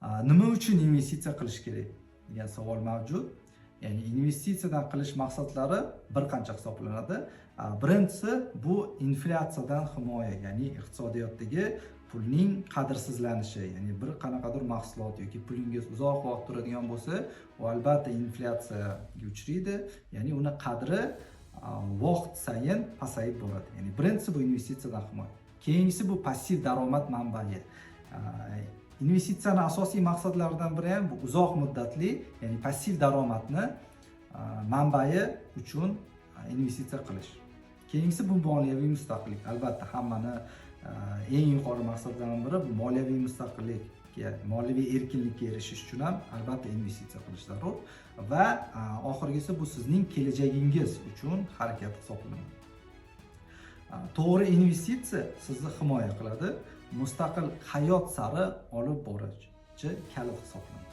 Nima uchun investitsiya qilish kerak degan savol mavjud. Ya'ni investitsiyadan qilish maqsadlari bir qancha hisoblanadi. Birinchisi bu inflyatsiyadan himoya, ya'ni iqtisodiyotdagi pulning qadrsizlanishi, ya'ni bir qanaqadir mahsulot yoki pulingiz uzoq vaqt turadigan bo'lsa, u albatta inflyatsiyaga uchraydi, ya'ni uni qadri vaqt sayin pasayib boradi. Ya'ni birinchisi bu investitsiyadan himoya. Keyingisi bu passiv daromad manbai. Investitsiyaning asosiy maqsadlaridan biri ham bu uzoq muddatli, ya'ni passiv daromadni manbai uchun investitsiya qilish. Keyingisi bu moliyaviy mustaqillik. Albatta hammani eng yuqori maqsadlardan biri bu moliyaviy mustaqillikka, moliyaviy erkinlikka erishish uchun ham albatta investitsiya qilish zarur va oxirgisi bu sizning kelajagingiz uchun harakat hisoblanadi. To'g'ri investitsiya sizni himoya qiladi, mustaqil hayot sari olib boruvchi kalit hisoblanadi.